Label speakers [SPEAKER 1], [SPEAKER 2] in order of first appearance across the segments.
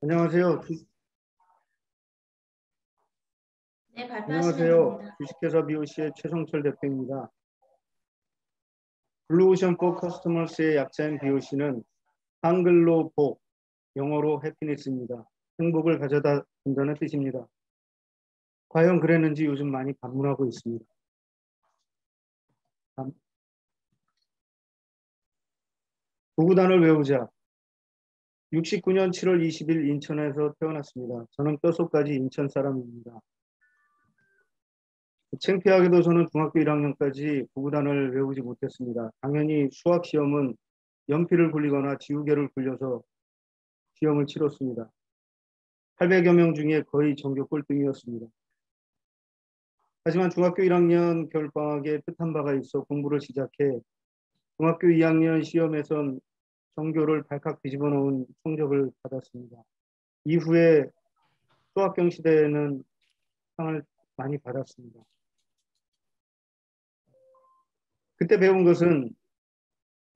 [SPEAKER 1] 안녕하세요.
[SPEAKER 2] 네, 발표하시면
[SPEAKER 1] 안녕하세요.
[SPEAKER 2] 됩니다.
[SPEAKER 1] 주식회사 BOC의 최성철 대표입니다. 블루오션 포 커스터머스의 약자인 BOC는 한글로 복, 영어로 해피니스입니다. 행복을 가져다 준다는 뜻입니다. 과연 그랬는지 요즘 많이 반문하고 있습니다. 구구단을 외우자. 69년 7월 20일 인천에서 태어났습니다. 저는 뼛속까지 인천 사람입니다. 창피하게도 저는 중학교 1학년까지 구구단을 외우지 못했습니다. 당연히 수학 시험은 연필을 굴리거나 지우개를 굴려서 시험을 치렀습니다. 800여 명 중에 거의 전교 꼴등이었습니다. 하지만 중학교 1학년 겨울방학에 뜻한 바가 있어 공부를 시작해 중학교 2학년 시험에선 전교를 발칵 뒤집어 놓은 성적을 받았습니다. 이후에 수학경 시대에는 상을 많이 받았습니다. 그때 배운 것은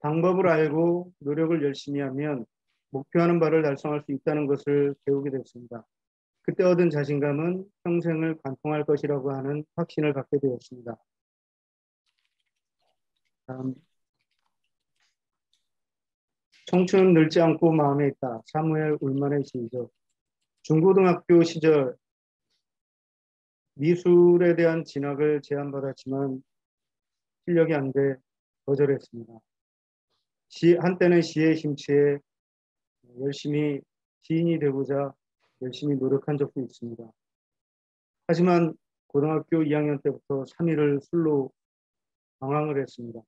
[SPEAKER 1] 방법을 알고 노력을 열심히 하면 목표하는 바를 달성할 수 있다는 것을 배우게 됐습니다. 그때 얻은 자신감은 평생을 관통할 것이라고 하는 확신을 갖게 되었습니다. 다음, 청춘은 늙지 않고 마음에 있다. 사무엘 울만의 시죠. 중고등학교 시절 미술에 대한 진학을 제안받았지만 실력이 안 돼 거절했습니다. 한때는 시에 심취해 열심히 시인이 되고자 열심히 노력한 적도 있습니다. 하지만 고등학교 2학년 때부터 3일을 술로 방황을 했습니다.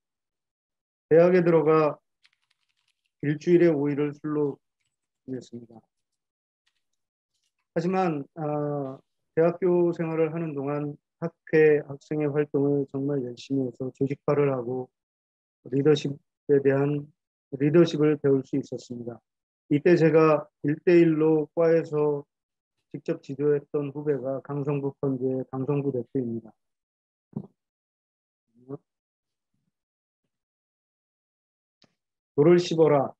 [SPEAKER 1] 대학에 들어가 일주일에 5일을 술로 지냈습니다. 하지만 대학교 생활을 하는 동안 학회 학생회 활동을 정말 열심히 해서 조직화를 하고 리더십을 배울 수 있었습니다. 이때 제가 1대1로 과에서 직접 지도했던 후배가 강성부 펀드의 강성부 대표입니다. 노를 씹어라.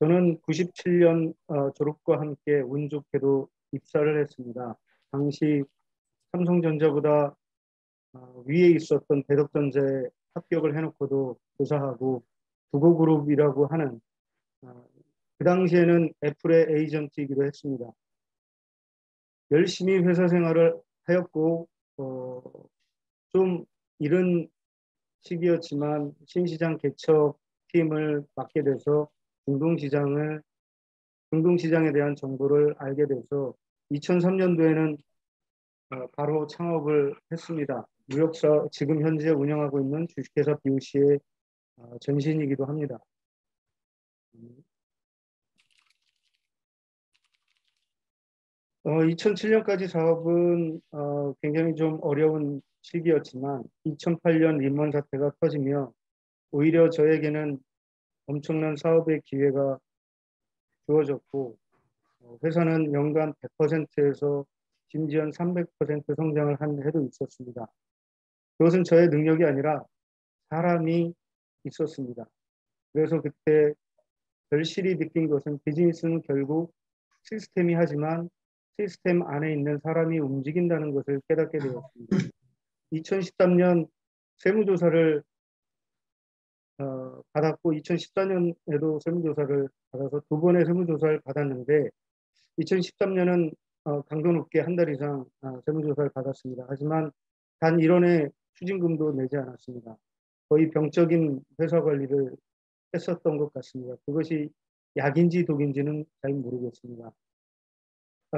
[SPEAKER 1] 저는 97년 졸업과 함께 운 좋게도 입사를 했습니다. 당시 삼성전자보다 위에 있었던 대덕전자에 합격을 해놓고도 조사하고 두고그룹이라고 하는 그 당시에는 애플의 에이전트이기도 했습니다. 열심히 회사 생활을 하였고 좀 이른 시기였지만 신시장 개척 팀을 맡게 돼서 중동시장에 대한 정보를 알게 돼서 2003년도에는 바로 창업을 했습니다. 무역사 지금 현재 운영하고 있는 주식회사 BOC의 전신이기도 합니다. 2007년까지 사업은 굉장히 좀 어려운 시기였지만 2008년 리먼 사태가 터지며 오히려 저에게는 엄청난 사업의 기회가 주어졌고 회사는 연간 100%에서 심지어 300% 성장을 한 해도 있었습니다. 그것은 저의 능력이 아니라 사람이 있었습니다. 그래서 그때 절실히 느낀 것은 비즈니스는 결국 시스템이 하지만 시스템 안에 있는 사람이 움직인다는 것을 깨닫게 되었습니다. 2013년 세무조사를 받았고 2014년에도 세무조사를 받아서 두 번의 세무조사를 받았는데 2013년은 강도 높게 한 달 이상 세무조사를 받았습니다. 하지만 단 1원의 추징금도 내지 않았습니다. 거의 병적인 회사 관리를 했었던 것 같습니다. 그것이 약인지 독인지는 잘 모르겠습니다.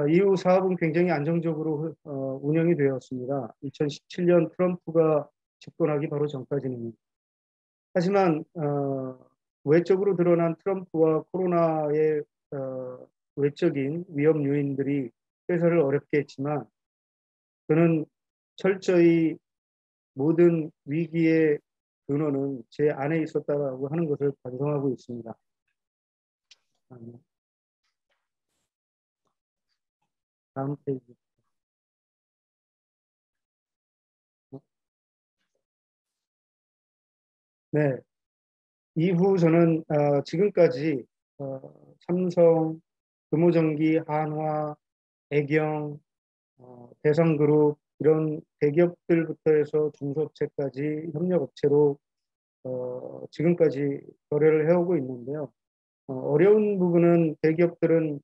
[SPEAKER 1] 이후 사업은 굉장히 안정적으로 운영이 되었습니다. 2017년 트럼프가 집권하기 바로 전까지는. 하지만 외적으로 드러난 트럼프와 코로나의 외적인 위험 요인들이 회사를 어렵게 했지만 저는 철저히 모든 위기의 근원은 제 안에 있었다고 하는 것을 반성하고 있습니다. 다음 페이지. 네. 이후 저는 지금까지 삼성, 금호전기, 한화, 애경, 대성그룹 이런 대기업들부터 해서 중소업체까지 협력업체로 지금까지 거래를 해오고 있는데요. 어려운 부분은 대기업들은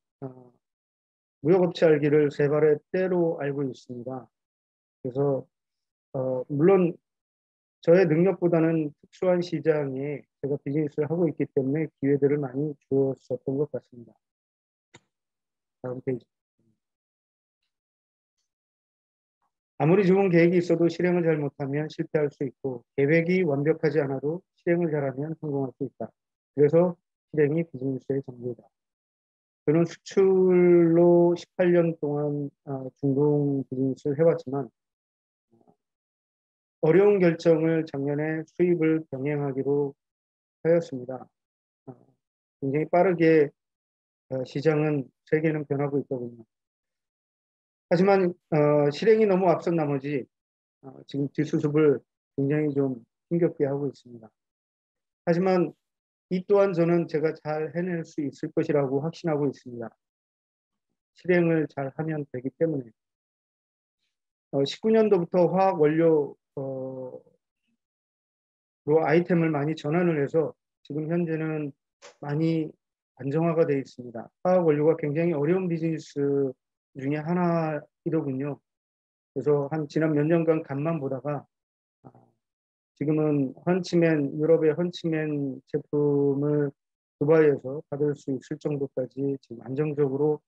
[SPEAKER 1] 무역업체 알기를 세 발의 떼로 알고 있습니다. 그래서 물론 저의 능력보다는 특수한 시장에 제가 비즈니스를 하고 있기 때문에 기회들을 많이 주었었던 것 같습니다. 다음 페이지. 아무리 좋은 계획이 있어도 실행을 잘못하면 실패할 수 있고 계획이 완벽하지 않아도 실행을 잘하면 성공할 수 있다. 그래서 실행이 비즈니스의 전부이다. 저는 수출로 18년 동안 중동 비즈니스를 해왔지만 어려운 결정을 작년에 수입을 병행하기로 하였습니다. 굉장히 빠르게 시장은 세계는 변하고 있거든요. 하지만 실행이 너무 앞선 나머지 지금 뒷수습을 굉장히 좀 힘겹게 하고 있습니다. 하지만 이 또한 저는 제가 잘 해낼 수 있을 것이라고 확신하고 있습니다. 실행을 잘 하면 되기 때문에 19년도부터 화학 원료로 아이템을 많이 전환을 해서 지금 현재는 많이 안정화가 되어 있습니다. 화학 원료가 굉장히 어려운 비즈니스 중에 하나이더군요. 그래서 지난 몇 년간 간만 보다가 지금은 유럽의 헌치맨 제품을 두바이에서 받을 수 있을 정도까지 지금 안정적으로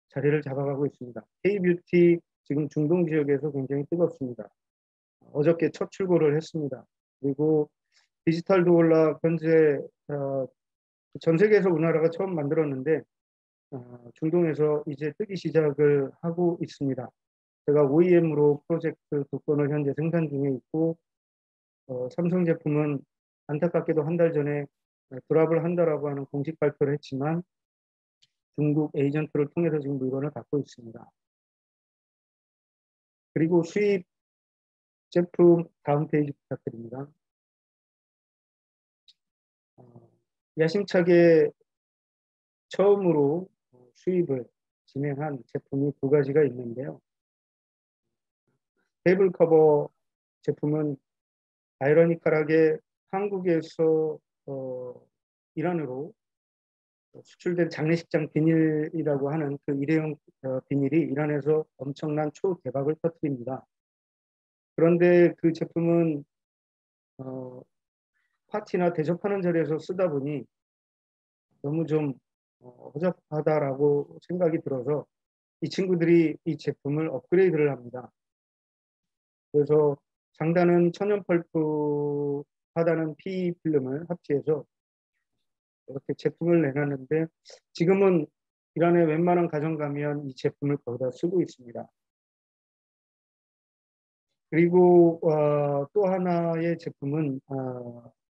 [SPEAKER 1] 자리를 잡아가고 있습니다. K-뷰티 지금 중동 지역에서 굉장히 뜨겁습니다. 어저께 첫 출고를 했습니다. 그리고 디지털 도어락 현재 전 세계에서 우리나라가 처음 만들었는데 중동에서 이제 뜨기 시작을 하고 있습니다. 제가 OEM으로 프로젝트 2건을 현재 생산 중에 있고 삼성 제품은 안타깝게도 한 달 전에 드랍을 한다라고 하는 공식 발표를 했지만 중국 에이전트를 통해서 지금 물건을 받고 있습니다. 그리고 수입 제품 다음 페이지 부탁드립니다. 야심차게 처음으로 수입을 진행한 제품이 두 가지가 있는데요. 테이블 커버 제품은 아이러니컬하게 한국에서 이란으로 수출된 장례식장 비닐이라고 하는 그 일회용 비닐이 이란에서 엄청난 초대박을 터뜨립니다. 그런데 그 제품은 파티나 대접하는 자리에서 쓰다 보니 너무 좀 허접하다라고 생각이 들어서 이 친구들이 이 제품을 업그레이드를 합니다. 그래서 상단은 천연 펄프, 하단은 PE 필름을 합치해서 이렇게 제품을 내놨는데 지금은 이란의 웬만한 가정 가면 이 제품을 거기다 쓰고 있습니다. 그리고 또 하나의 제품은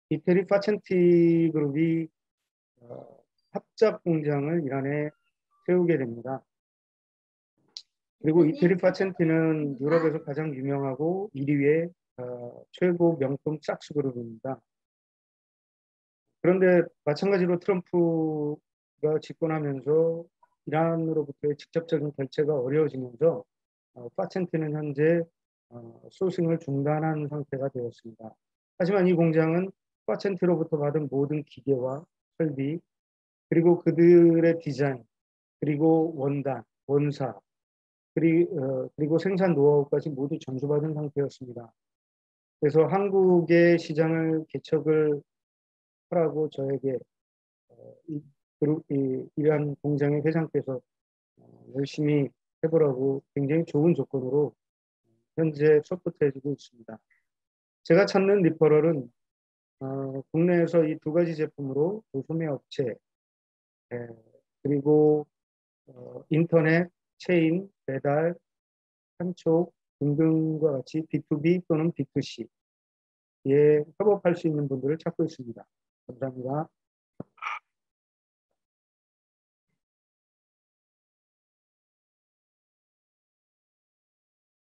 [SPEAKER 1] 이태리 파첸티 그룹이 합작 공장을 이란에 세우게 됩니다. 그리고 이태리 파첸티는 유럽에서 가장 유명하고 1위의 최고 명품 삭스 그룹입니다. 그런데 마찬가지로 트럼프가 집권하면서 이란으로부터의 직접적인 결제가 어려워지면서 파첸티는 현재 소싱을 중단한 상태가 되었습니다. 하지만 이 공장은 파첸티로부터 받은 모든 기계와 설비, 그리고 그들의 디자인, 그리고 원단, 원사, 그리고 생산 노하우까지 모두 전수받은 상태였습니다. 그래서 한국의 시장을 개척을 하라고 저에게 이러한 공장의 회장께서 열심히 해보라고 굉장히 좋은 조건으로 현재 서포트해주고 있습니다. 제가 찾는 리퍼럴은 국내에서 이 두 가지 제품으로 소매 업체 그리고 인터넷, 체인, 배달, 판촉 등등과 같이 B2B 또는 B2C에 협업할 수 있는 분들을 찾고 있습니다. 감사합니다.